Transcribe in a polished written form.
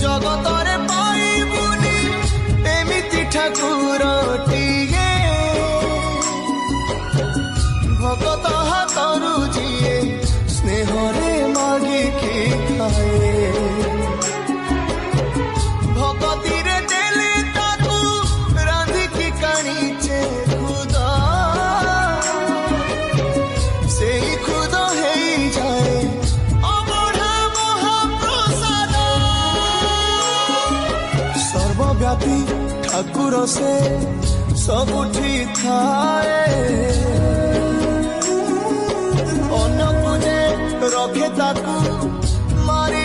जगतरे पाइबुनी एमिति ठाकुरटिए भगत हाथरू जिए स्नेहरे मागिकी खाए भगती रे देले ताकू रांधिकी काणीचे खुदा से खुद है जाए अबढ़ा महाप्रसाद सर्वव्यापी ठाकुर से सबुठी थाए अन्न पूजे रखे ताकू मारी